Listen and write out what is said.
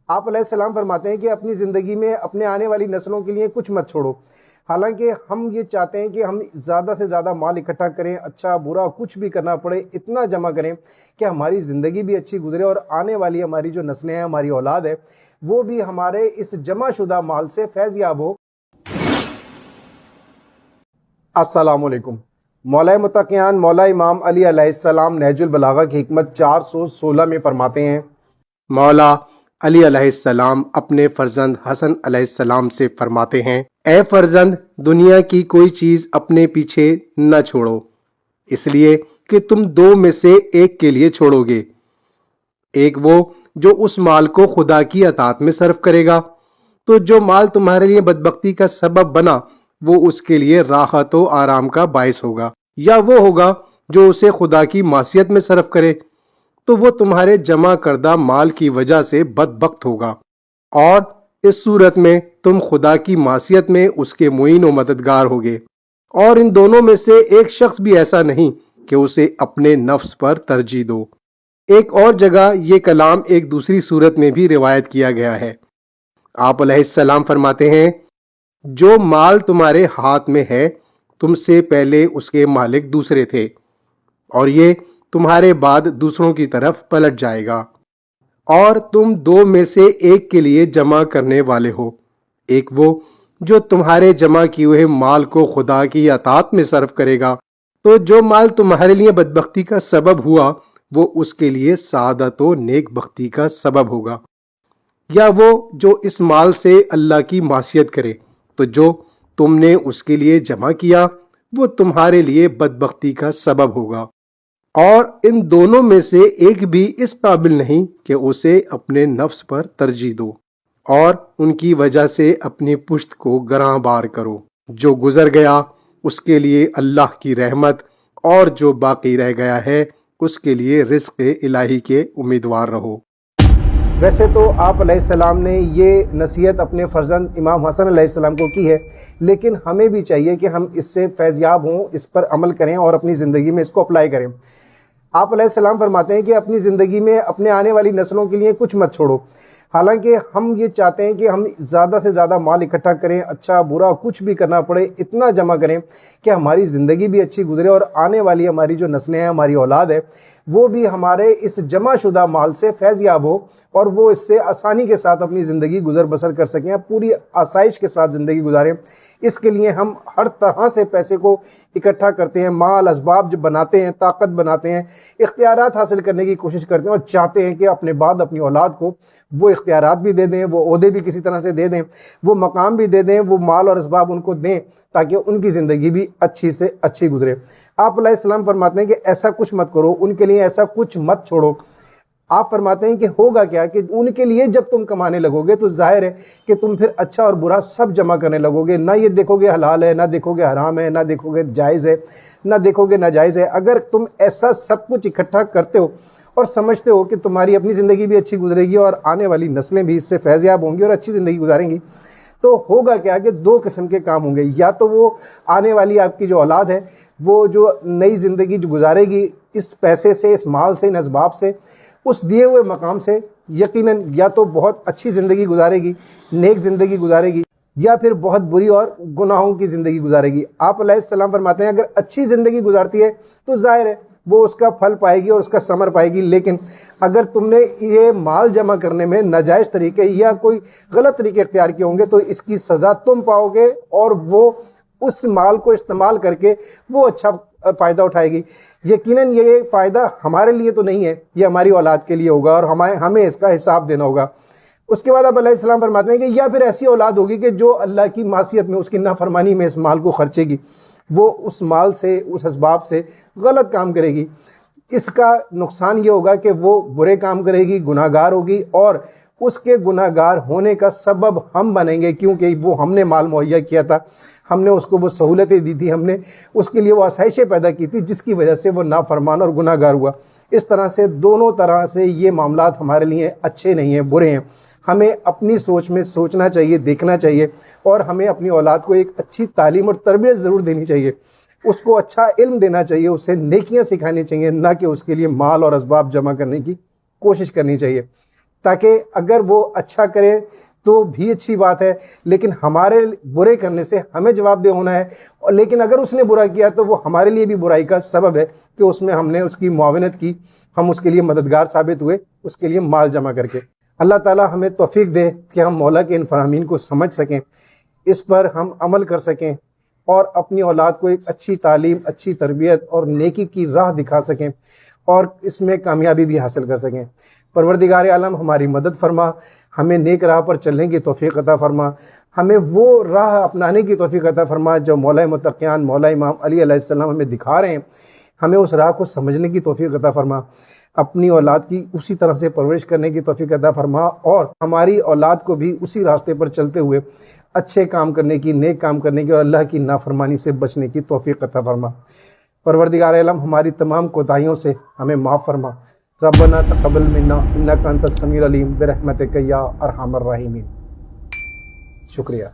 آپ علیہ السلام فرماتے ہیں کہ اپنی زندگی میں اپنے آنے والی نسلوں کے لیے کچھ مت چھوڑو۔ حالانکہ ہم یہ چاہتے ہیں کہ ہم زیادہ سے زیادہ مال اکٹھا کریں، اچھا برا کچھ بھی کرنا پڑے اتنا جمع کریں کہ ہماری زندگی بھی اچھی گزرے اور آنے والی ہماری جو نسلیں ہیں، ہماری اولاد ہے، وہ بھی ہمارے اس جمع شدہ مال سے فیض یاب ہو۔ السلام علیکم۔ مولا متقیان مولا امام علی علیہ السلام نہج البلاغہ کی حکمت 416 میں فرماتے ہیں، مولا علی علیہ السلام اپنے فرزند حسن علیہ السلام سے فرماتے ہیں، اے فرزند، دنیا کی کوئی چیز اپنے پیچھے نہ چھوڑو، اس لیے کہ تم دو میں سے ایک کے لیے چھوڑو گے۔ ایک وہ جو اس مال کو خدا کی اطاعت میں صرف کرے گا، تو جو مال تمہارے لیے بدبختی کا سبب بنا وہ اس کے لیے راحت و آرام کا باعث ہوگا، یا وہ ہوگا جو اسے خدا کی معصیت میں صرف کرے تو وہ تمہارے جمع کردہ مال کی وجہ سے بدبخت ہوگا، اور اس صورت میں تم خدا کی معصیت میں اس کے معین و مددگار ہوگے۔ اور ان دونوں میں سے ایک شخص بھی ایسا نہیں کہ اسے اپنے نفس پر ترجیح دو۔ ایک اور جگہ یہ کلام ایک دوسری صورت میں بھی روایت کیا گیا ہے۔ آپ علیہ السلام فرماتے ہیں، جو مال تمہارے ہاتھ میں ہے تم سے پہلے اس کے مالک دوسرے تھے، اور یہ تمہارے بعد دوسروں کی طرف پلٹ جائے گا، اور تم دو میں سے ایک کے لیے جمع کرنے والے ہو۔ ایک وہ جو تمہارے جمع کیے ہوئے مال کو خدا کی اطاعت میں صرف کرے گا، تو جو مال تمہارے لیے بدبختی کا سبب ہوا وہ اس کے لیے سعادت و نیک بختی کا سبب ہوگا، یا وہ جو اس مال سے اللہ کی معصیت کرے تو جو تم نے اس کے لیے جمع کیا وہ تمہارے لیے بدبختی کا سبب ہوگا۔ اور ان دونوں میں سے ایک بھی اس قابل نہیں کہ اسے اپنے نفس پر ترجیح دو اور ان کی وجہ سے اپنی پشت کو گراں بار کرو۔ جو گزر گیا اس کے لیے اللہ کی رحمت، اور جو باقی رہ گیا ہے اس کے لیے رزق الہی کے امیدوار رہو۔ ویسے تو آپ علیہ السلام نے یہ نصیحت اپنے فرزند امام حسن علیہ السلام کو کی ہے، لیکن ہمیں بھی چاہیے کہ ہم اس سے فیض یاب ہوں، اس پر عمل کریں اور اپنی زندگی میں اس کو اپلائی کریں۔ آپ علیہ السلام فرماتے ہیں کہ اپنی زندگی میں اپنے آنے والی نسلوں کے لیے کچھ مت چھوڑو۔ حالانکہ ہم یہ چاہتے ہیں کہ ہم زیادہ سے زیادہ مال اکٹھا کریں، اچھا برا کچھ بھی کرنا پڑے اتنا جمع کریں کہ ہماری زندگی بھی اچھی گزرے اور آنے والی ہماری جو نسلیں ہیں، ہماری اولاد ہے، وہ بھی ہمارے اس جمع شدہ مال سے فیض یاب ہو اور وہ اس سے آسانی کے ساتھ اپنی زندگی گزر بسر کر سکیں، پوری آسائش کے ساتھ زندگی گزاریں۔ اس کے لیے ہم ہر طرح سے پیسے کو اکٹھا کرتے ہیں، مال اسباب جو بناتے ہیں، طاقت بناتے ہیں، اختیارات حاصل کرنے کی کوشش کرتے ہیں، اور چاہتے ہیں کہ اپنے بعد اپنی اولاد کو وہ اختیارات بھی دے دیں، وہ عہدے بھی کسی طرح سے دے دیں، وہ مقام بھی دے دیں، وہ مال اور اسباب ان کو دیں تاکہ ان کی زندگی بھی اچھی سے اچھی گزرے۔ آپ علیہ السلام فرماتے ہیں کہ ایسا کچھ مت کرو، ان کے لیے ایسا کچھ مت چھوڑو۔ آپ فرماتے ہیں کہ ہوگا کیا کہ ان کے لیے جب تم کمانے لگو گے تو ظاہر ہے کہ تم پھر اچھا اور برا سب جمع کرنے لگو گے، نہ یہ دیکھو گے حلال ہے، نہ دیکھو گے حرام ہے، نہ دیکھو گے جائز ہے، نہ دیکھو گے ناجائز ہے۔ اگر تم ایسا سب کچھ اکٹھا کرتے ہو اور سمجھتے ہو کہ تمہاری اپنی زندگی بھی اچھی گزرے گی اور آنے والی نسلیں بھی اس سے فیض یاب ہوں گی اور اچھی زندگی گزاریں گی، تو ہوگا کیا کہ دو قسم کے کام ہوں گے۔ یا تو وہ آنے والی آپ کی جو اولاد ہے وہ جو نئی زندگی جو گزارے گی اس پیسے سے، اس مال سے، ان اسباب سے، اس دیے ہوئے مقام سے، یقیناً یا تو بہت اچھی زندگی گزارے گی، نیک زندگی گزارے گی، یا پھر بہت بری اور گناہوں کی زندگی گزارے گی۔ آپ علیہ السلام فرماتے ہیں اگر اچھی زندگی گزارتی ہے تو ظاہر ہے وہ اس کا پھل پائے گی اور اس کا ثمر پائے گی، لیکن اگر تم نے یہ مال جمع کرنے میں ناجائز طریقے یا کوئی غلط طریقے اختیار کیے ہوں گے تو اس کی سزا تم پاؤ گے، اور وہ اس مال کو استعمال کر کے وہ اچھا فائدہ اٹھائے گی۔ یقیناً یہ فائدہ ہمارے لیے تو نہیں ہے، یہ ہماری اولاد کے لیے ہوگا اور ہمیں اس کا حساب دینا ہوگا۔ اس کے بعد آپ علیہ السلام فرماتے ہیں کہ یا پھر ایسی اولاد ہوگی کہ جو اللہ کی معصیت میں، اس کی نافرمانی میں اس مال کو خرچے گی، وہ اس مال سے، اس اسباب سے غلط کام کرے گی۔ اس کا نقصان یہ ہوگا کہ وہ برے کام کرے گی، گناہ گار ہوگی، اور اس کے گناہ گار ہونے کا سبب ہم بنیں گے، کیونکہ وہ ہم نے مال مہیا کیا تھا، ہم نے اس کو وہ سہولتیں دی تھی، ہم نے اس کے لیے وہ آسائشیں پیدا کی تھی جس کی وجہ سے وہ نافرمان اور گناہ گار ہوا۔ اس طرح سے دونوں طرح سے یہ معاملات ہمارے لیے اچھے نہیں ہیں، برے ہیں۔ ہمیں اپنی سوچ میں سوچنا چاہیے، دیکھنا چاہیے، اور ہمیں اپنی اولاد کو ایک اچھی تعلیم اور تربیت ضرور دینی چاہیے، اس کو اچھا علم دینا چاہیے، اسے نیکیاں سکھانی چاہیے، نہ کہ اس کے لیے مال اور اسباب جمع کرنے کی کوشش کرنی چاہیے۔ تاکہ اگر وہ اچھا کرے تو بھی اچھی بات ہے، لیکن ہمارے برے کرنے سے ہمیں جواب دہ ہونا ہے، اور لیکن اگر اس نے برا کیا تو وہ ہمارے لیے بھی برائی کا سبب ہے کہ اس میں ہم نے اس کی معاونت کی، ہم اس کے لیے مددگار ثابت ہوئے اس کے لیے مال جمع کر کے۔ اللہ تعالی ہمیں توفیق دے کہ ہم مولا کے ان فرامین کو سمجھ سکیں، اس پر ہم عمل کر سکیں اور اپنی اولاد کو ایک اچھی تعلیم، اچھی تربیت اور نیکی کی راہ دکھا سکیں اور اس میں کامیابی بھی حاصل کر سکیں۔ پروردگار عالم ہماری مدد فرما، ہمیں نیک راہ پر چلنے کی توفیق عطا فرما، ہمیں وہ راہ اپنانے کی توفیق عطا فرما جو مولا متقیان مولا امام علی علیہ السلام ہمیں دکھا رہے ہیں، ہمیں اس راہ کو سمجھنے کی توفیق عطا فرما، اپنی اولاد کی اسی طرح سے پرورش کرنے کی توفیق عطا فرما اور ہماری اولاد کو بھی اسی راستے پر چلتے ہوئے اچھے کام کرنے کی، نیک کام کرنے کی اور اللہ کی نافرمانی سے بچنے کی توفیق عطا فرما۔ پروردگار عالم ہماری تمام کوتاہیوں سے ہمیں معاف فرما۔ ربنا تقبل منا انک انت السمیع العلیم برحمتک یا ارحم الراحمین۔ شکریہ۔